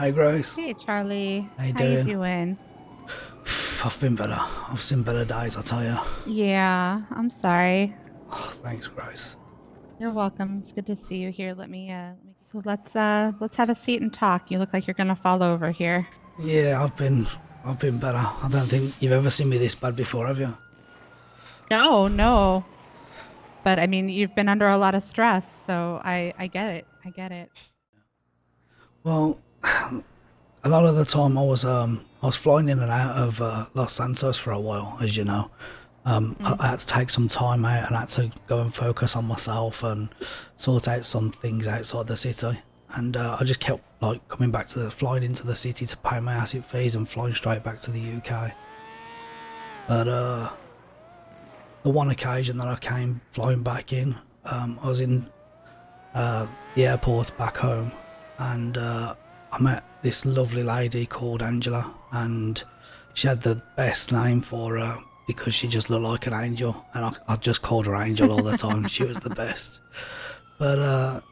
Hey Grace, Hey Charlie, how you how you doing? doing? I've been better. I've seen better days, I tell you. Yeah, I'm sorry. Oh, thanks, Grace. You're welcome. It's good to see you here. So let's have a seat and talk. You look like you're gonna fall over here. Yeah, I've been better. I don't think you've ever seen me this bad before, have you? No, no. But I mean, you've been under a lot of stress, so I get it. I get it. Well, a lot of the time I was flying in and out of Los Santos for a while, as you know. I Mm. had to take some time out and I had to go and focus on myself and sort out some things outside the city. And I just kept like coming back to flying into the city to pay my asset fees and flying straight back to the UK. But the one occasion that I came flying back in, I was in the airport back home, and I met this lovely lady called Angela, and she had the best name for her because she just looked like an angel, and I just called her Angel all the time. She was the best. But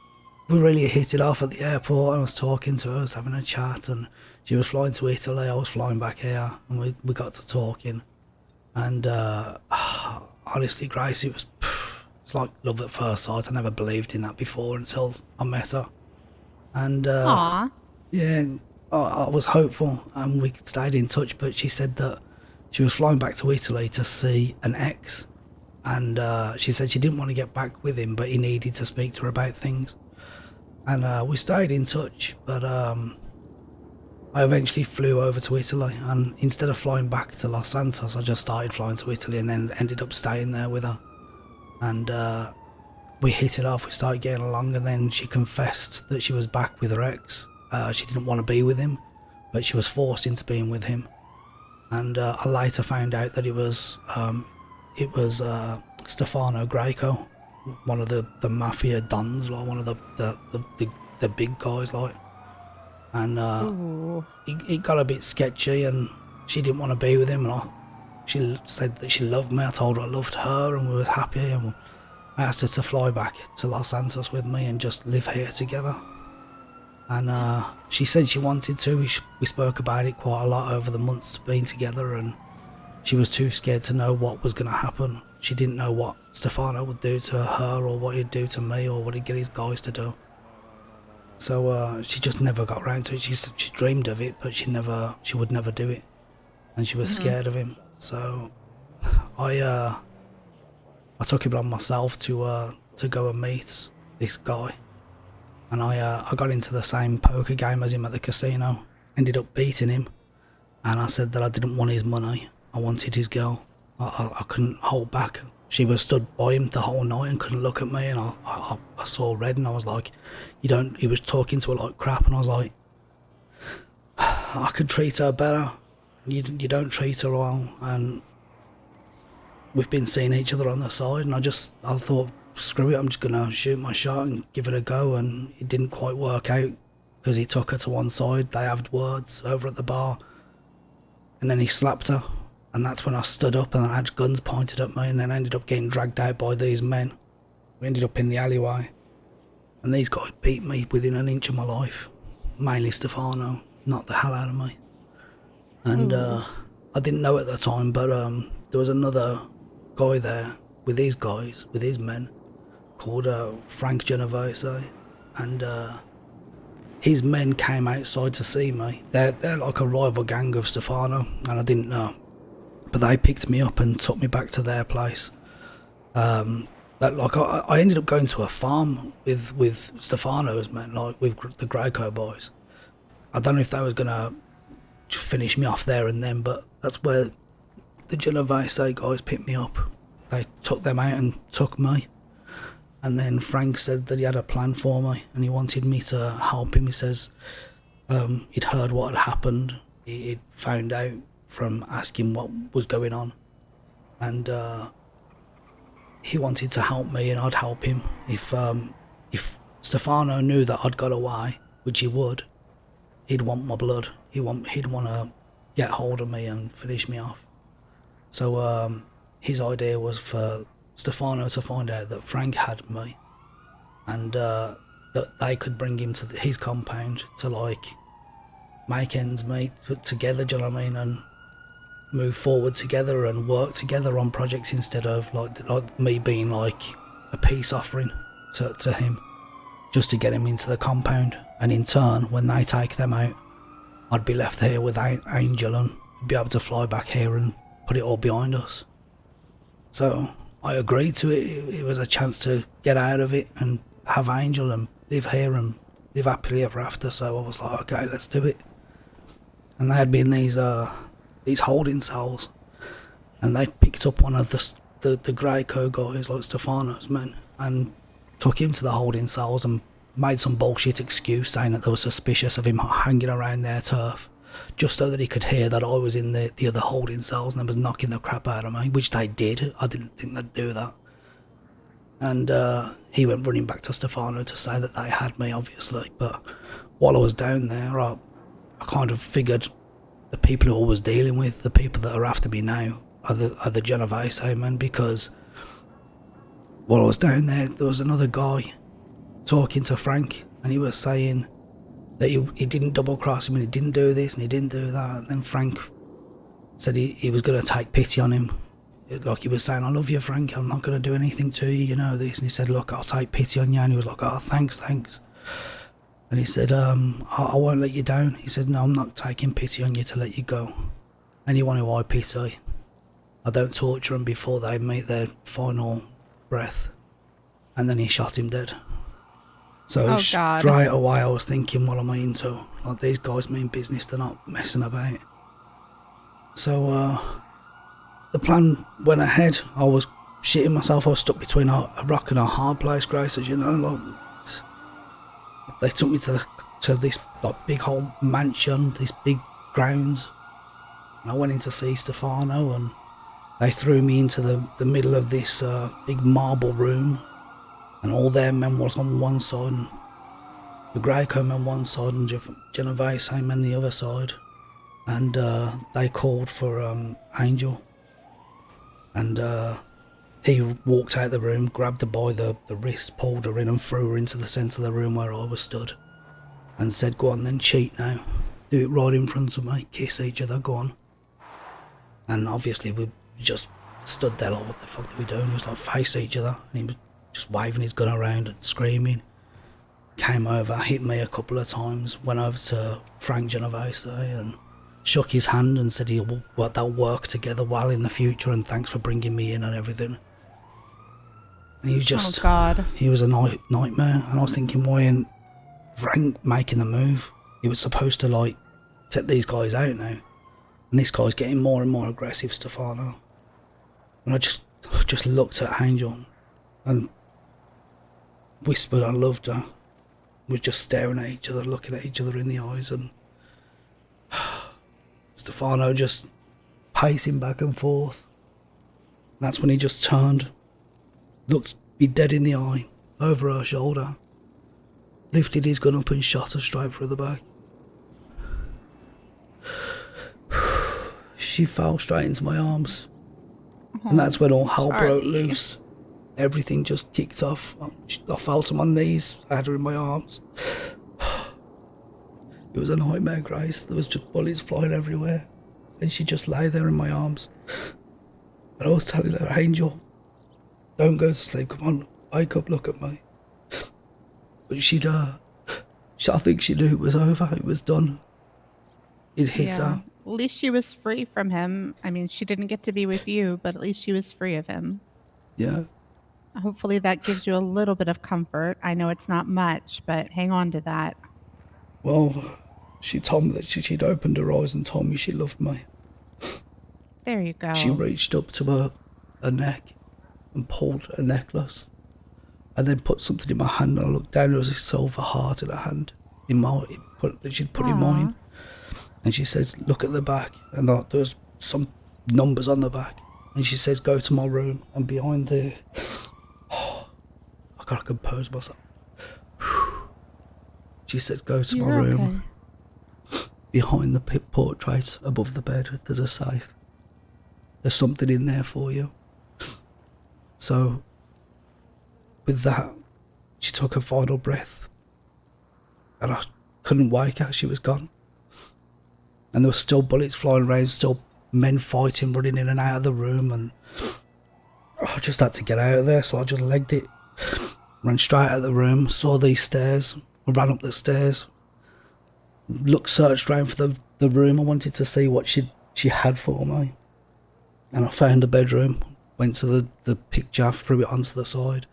we really hit it off at the airport. I was talking to her, I was having a chat, and she was flying to Italy. I was flying back here, and we got to talking. And honestly, Grace, it's like love at first sight. I never believed in that before until I met her. And Aw. yeah, I was hopeful, and we stayed in touch. But she said that she was flying back to Italy to see an ex, and she said she didn't want to get back with him, but he needed to speak to her about things. And we stayed in touch, but I eventually flew over to Italy, and instead of flying back to Los Santos, I just started flying to Italy and then ended up staying there with her. And we hit it off, we started getting along, and then she confessed that she was back with her ex. She didn't want to be with him, but she was forced into being with him. And I later found out that it was Stefano Greco, one of the Mafia dons, like one of the big guys, like. And Ooh. it got a bit sketchy, and she didn't want to be with him, and she said that she loved me. I told her I loved her, and we was happy, and I asked her to fly back to Los Santos with me and just live here together. And she said she wanted to. We spoke about it quite a lot over the months being together, and she was too scared to know what was going to happen. She didn't know what Stefano would do to her, or what he'd do to me, or what he'd get his guys to do. So she just never got around to it. She dreamed of it, but she would never do it, and she was Hmm. scared of him. So I took it on myself to go and meet this guy, and I got into the same poker game as him at the casino. Ended up beating him, and I said that I didn't want his money. I wanted his girl. I couldn't hold back. She was stood by him the whole night and couldn't look at me, and I saw red, and I was like, "You don't." He was talking to her like crap, and I was like, "I could treat her better. You don't treat her well." And we've been seeing each other on the side, and I thought, screw it, I'm just gonna shoot my shot and give it a go. And it didn't quite work out because he took her to one side. They had words over at the bar, and then he slapped her. And that's when I stood up and I had guns pointed at me, and then ended up getting dragged out by these men. We ended up in the alleyway, and these guys beat me within an inch of my life. Mainly Stefano, knocked the hell out of me. And Ooh. I didn't know at the time, but there was another guy there with these guys, with these men, called Frank Genovese, and his men came outside to see me. They're like a rival gang of Stefano, and I didn't know. But they picked me up and took me back to their place. I ended up going to a farm with Stefano's men, like with the Greco boys. I don't know if they was gonna finish me off there and then, but that's where the Genovese guys picked me up. They took them out and took me. And then Frank said that he had a plan for me and he wanted me to help him. He says he'd heard what had happened. He'd found out from asking what was going on. And he wanted to help me and I'd help him. If Stefano knew that I'd got away, which he would, he'd want my blood. He'd want to get hold of me and finish me off. So his idea was for Stefano to find out that Frank had me, and that they could bring him to his compound to like make ends meet together, do you know what I mean, and move forward together and work together on projects instead of like me being like a peace offering to him just to get him into the compound, and in turn when they take them out I'd be left here with Angel and be able to fly back here and put it all behind us. So I agreed to it. It was a chance to get out of it and have Angel and live here and live happily ever after. So I was like, okay, let's do it. And they had been these holding cells, and they picked up one of the grey co guys, like Stefano's men, and took him to the holding cells and made some bullshit excuse saying that they were suspicious of him hanging around their turf, just so that he could hear that I was in the other holding cells and they was knocking the crap out of me, which they did. I didn't think they'd do that. And he went running back to Stefano to say that they had me, obviously. But while I was down there, I kind of figured the people who I was dealing with, the people that are after me now, are the Genovese men, because while I was down there was another guy talking to Frank, and he was saying that he didn't double cross him and he didn't do this and he didn't do that. And then Frank said he was going to take pity on him. Like he was saying, I love you, Frank, I'm not going to do anything to you, you know this. And he said, look, I'll take pity on you. And he was like, oh, thanks. And he said, I won't let you down. He said, no, I'm not taking pity on you to let you go. Anyone who I pity, I don't torture them before they meet their final breath. And then he shot him dead. So straight away I was thinking, what am I into? Like, these guys mean business, they're not messing about. So the plan went ahead. I was shitting myself. I was stuck between a rock and a hard place, Grace, as you know. Like, they took me to this like big whole mansion, these big grounds, and I went in to see Stefano, and they threw me into the middle of this big marble room, and all their men was on one side, and the Greco men one side, and Genovese men the other side, and they called for Angel, and he walked out the room, grabbed her by the wrist, pulled her in and threw her into the centre of the room where I was stood, and said, go on then, cheat now, do it right in front of me, kiss each other, go on. And obviously we just stood there like, what the fuck did we do? And he was like, face each other, and he was just waving his gun around and screaming. Came over, hit me a couple of times, went over to Frank Genovese and shook his hand and said they'll work together well in the future, and thanks for bringing me in and everything. And he was just, he was a nightmare. And I was thinking, why ain't Frank making the move? He was supposed to like set these guys out now, and this guy's getting more and more aggressive, Stefano. And I just looked at Angel and whispered I loved her. We were just staring at each other, looking at each other in the eyes, and Stefano just pacing back and forth. That's when he just turned, looked me dead in the eye, over her shoulder, lifted his gun up and shot her straight through the back. She fell straight into my arms, and that's when all hell broke loose. Everything just kicked off. I fell to my knees, I had her in my arms. It was a nightmare, Grace. There was just bullets flying everywhere, and she just lay there in my arms. And I was telling her, Angel, don't go to sleep, come on, wake up, look at me. But I think she knew it was over, it was done. It hit her. At least she was free from him. I mean, she didn't get to be with you, but at least she was free of him. Yeah. Hopefully that gives you a little bit of comfort. I know it's not much, but hang on to that. Well, she told me that she'd opened her eyes and told me she loved me. There you go. She reached up to her neck and pulled a necklace, and then put something in my hand, and I looked down, there was a silver heart in her hand, that she'd put in mine. And she says, look at the back, and there was some numbers on the back, and she says, go to my room, and behind there, I gotta compose myself. She says, go to my room. Okay. Behind the portrait above the bed, there's a safe. There's something in there for you. So, with that, she took a final breath, and I couldn't wake her, she was gone. and there were still bullets flying around, still men fighting, running in and out of the room, and I just had to get out of there, so I just legged it, ran straight out of the room, saw these stairs, I ran up the stairs, searched around for the room. I wanted to see what she had for me, and I found the bedroom, went to the picture, threw it onto the side,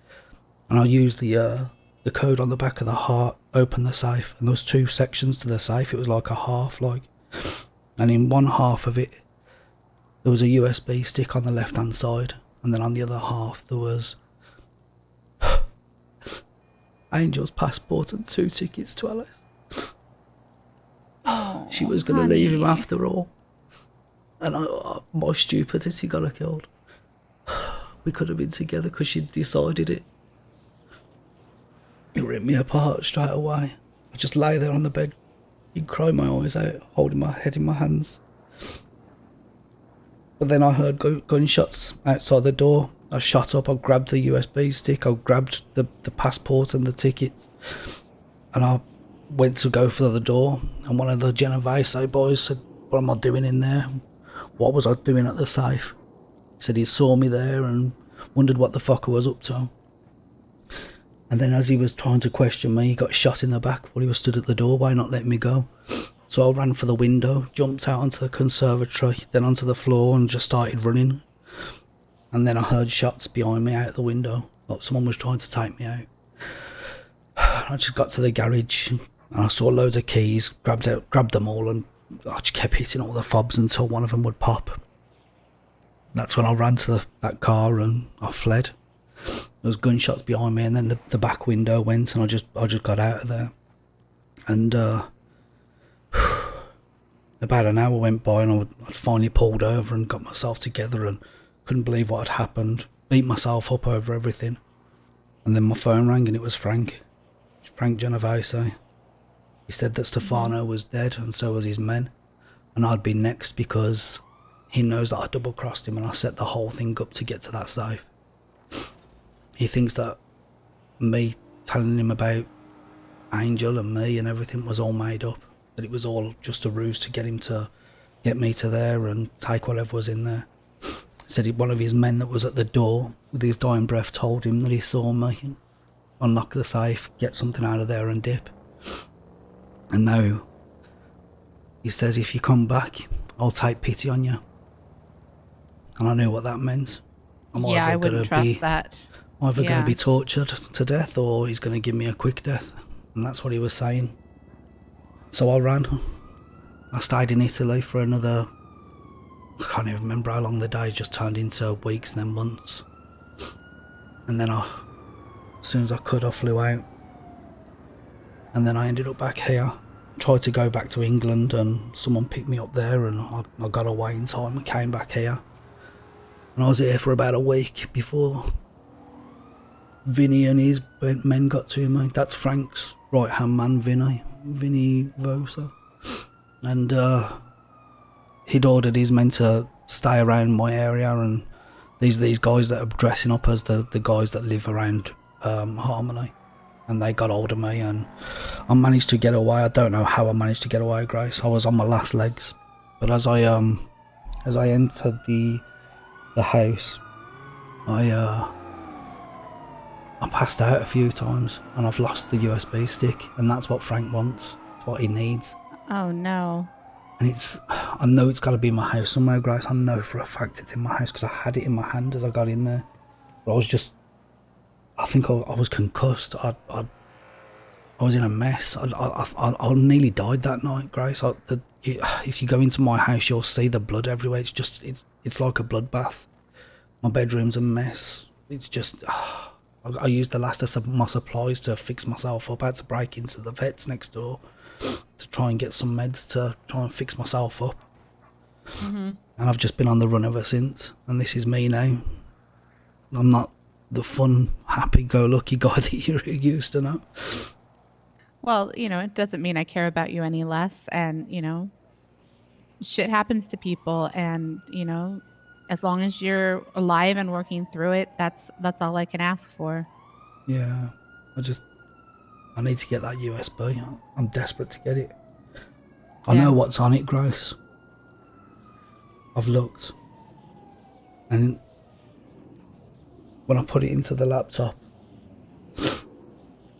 and I used the code on the back of the heart, opened the safe, and there was 2 sections to the safe. It was like a half, and in one half of it there was a USB stick on the left hand side, and then on the other half there was Angel's passport and 2 tickets to Alice. Oh, she was going to leave him after all, and my stupidity got her killed. We could have been together because she'd decided it. It ripped me apart straight away. I just lay there on the bed, you'd cry my eyes out, holding my head in my hands. But then I heard gunshots outside the door. I shot up, I grabbed the USB stick, I grabbed the passport and the tickets, and I went to go for the door, and one of the Genovese boys said, "What am I doing in there? What was I doing at the safe?" He said he saw me there and wondered what the fuck I was up to. And then as he was trying to question me, he got shot in the back while he was stood at the doorway not letting me go. So I ran for the window, jumped out onto the conservatory, then onto the floor and just started running. And then I heard shots behind me out the window, like someone was trying to take me out. I just got to the garage and I saw loads of keys, grabbed them all, and I just kept hitting all the fobs until one of them would pop. That's when I ran to that car and I fled. There was gunshots behind me, and then the back window went, and I just got out of there. And about an hour went by, and I'd finally pulled over and got myself together, and couldn't believe what had happened. Beat myself up over everything. And then my phone rang, and it was Frank Genovese. He said that Stefano was dead, and so was his men, and I'd be next because he knows that I double-crossed him and I set the whole thing up to get to that safe. He thinks that me telling him about Angel and me and everything was all made up, that it was all just a ruse to get him to get me to there and take whatever was in there. He said one of his men that was at the door with his dying breath told him that he saw me unlock the safe, get something out of there and dip. And now he said, if you come back, I'll take pity on you. And I knew what that meant. I wouldn't trust that. Either going to be tortured to death, or he's going to give me a quick death. And that's what he was saying. So I ran. I stayed in Italy for another, I can't even remember how long the days just turned into weeks and then months. And then as soon as I could, I flew out. And then I ended up back here. Tried to go back to England, and someone picked me up there, and I got away in time and came back here. And I was here for about a week before Vinny and his men got to me. That's Frank's right-hand man, Vinny Vosa. And he'd ordered his men to stay around my area, and these guys that are dressing up as the guys that live around Harmony. And they got hold of me, and I managed to get away. I don't know how I managed to get away, Grace. I was on my last legs. But as I entered the house, I passed out a few times, and I've lost the USB stick, and that's what Frank wants. It's what he needs. Oh no. And I know it's got to be in my house somewhere, Grace. I know for a fact it's in my house because I had it in my hand as I got in there. But I think I was concussed. I was in a mess. I nearly died that night, Grace. If you go into my house, you'll see the blood everywhere. It's like a bloodbath. My bedroom's a mess. It's just, I used the last of my supplies to fix myself up. I had to break into the vets next door to try and get some meds to try and fix myself up. Mm-hmm. And I've just been on the run ever since. And this is me now. I'm not the fun, happy-go-lucky guy that you used to know. Well, it doesn't mean I care about you any less. And, shit happens to people. And, as long as you're alive and working through it, that's all I can ask for. Yeah, I need to get that USB. I'm desperate to get it. I know what's on it, Grace. I've looked. And when I put it into the laptop,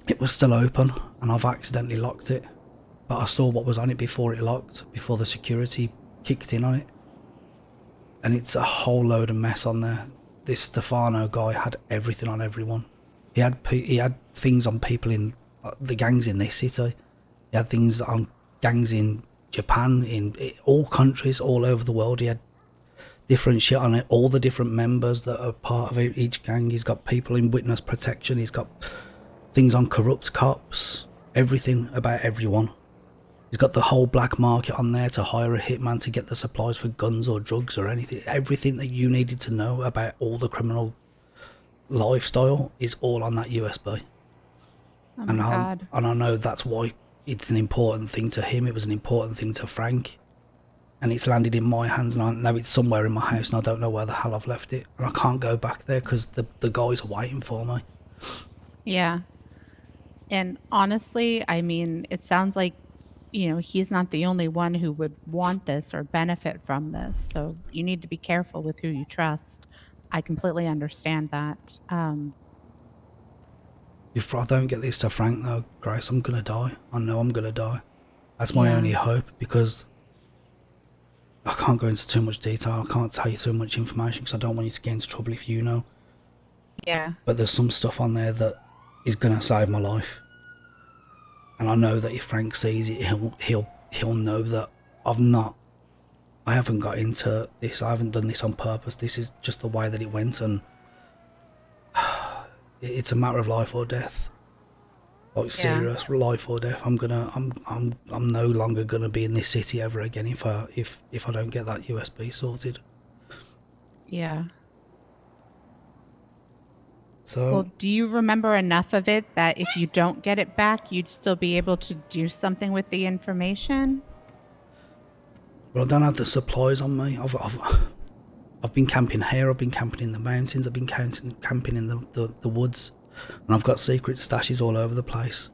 it was still open and I've accidentally locked it. But I saw what was on it before it locked, before the security kicked in on it. And it's a whole load of mess on there. This Stefano guy had everything on everyone. He had things on people in the gangs in this city. He had things on gangs in Japan, in all countries, all over the world. He had different shit on it, all the different members that are part of each gang. He's got people in witness protection. He's got things on corrupt cops, everything about everyone. He's got the whole black market on there to hire a hitman to get the supplies for guns or drugs or anything. Everything that you needed to know about all the criminal lifestyle is all on that USB. Oh my God. And I know that's why it's an important thing to him. It was an important thing to Frank. And it's landed in my hands, and I know it's somewhere in my house, and I don't know where the hell I've left it. And I can't go back there because the guys are waiting for me. Yeah. And honestly, I mean, it sounds like, you know, he's not the only one who would want this or benefit from this. So you need to be careful with who you trust. I completely understand that. If I don't get this to Frank, though, Grace, I'm going to die. I know I'm going to die. That's my only hope, because I can't go into too much detail. I can't tell you too much information because I don't want you to get into trouble if you know. Yeah. But there's some stuff on there that is going to save my life. And I know that if Frank sees it, he'll know that I haven't got into this. I haven't done this on purpose. This is just the way that it went, and it's a matter of life or death. Like serious life or death. I'm no longer gonna be in this city ever again if I don't get that USB sorted. Yeah. So, well, do you remember enough of it that if you don't get it back, you'd still be able to do something with the information? well, I don't have the supplies on me. I've been camping here. I've been camping in the mountains. I've been camping in the woods, and I've got secret stashes all over the place.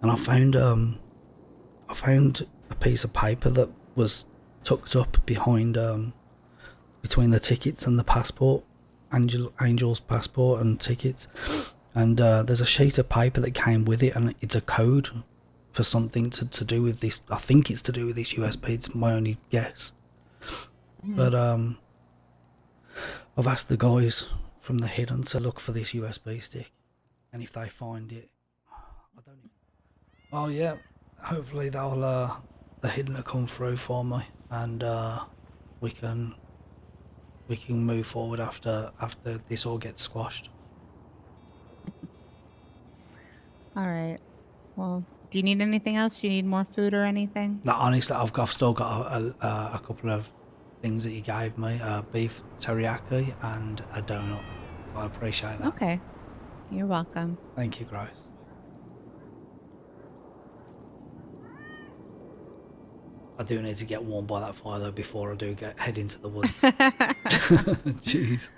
And I found a piece of paper that was tucked up behind between the tickets and the passport. Angel's passport and tickets, and there's a sheet of paper that came with it, and it's a code for something to do with this. I think it's to do with this USB. It's my only guess. But I've asked the guys from the Hidden to look for this USB stick, and if they find it, I don't know. Oh yeah, hopefully they'll the Hidden will come through for me, and we can move forward after this all gets squashed. All right. Well, do you need anything else? Do you need more food or anything? No, honestly, I've still got a couple of things that you gave me: beef teriyaki and a donut. I appreciate that. Okay. You're welcome. Thank you, Grace. I do need to get warmed by that fire though before I do head into the woods. Jeez.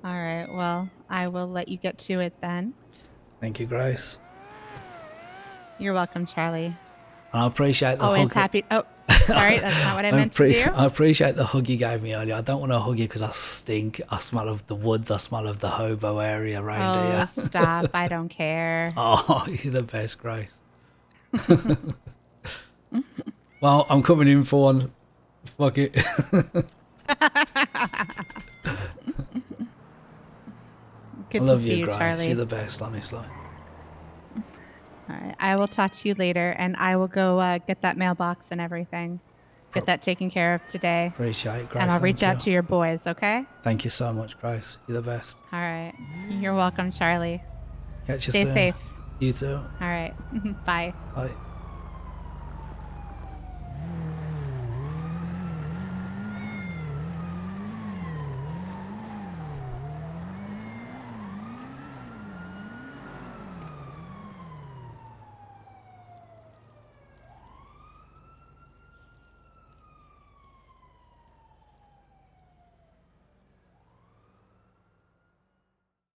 All right. Well, I will let you get to it then. Thank you, Grace. You're welcome, Charlie. And I appreciate the hug. Always happy. Oh, sorry, that's not what I meant to do. I appreciate the hug you gave me earlier. I don't want to hug you because I stink. I smell of the woods. I smell of the hobo area around here. Oh, stop. I don't care. Oh, you're the best, Grace. Well, I'm coming in for one. Fuck it. Good I love to see you, Grace. Charlie. You're the best, honestly. All right. I will talk to you later, and I will go get that mailbox and everything. Get that taken care of today. Appreciate it, Grace. And I'll reach out to your boys, okay? Thank you so much, Grace. You're the best. All right. You're welcome, Charlie. Catch you Stay soon. safe. You too. All right. Bye. Bye.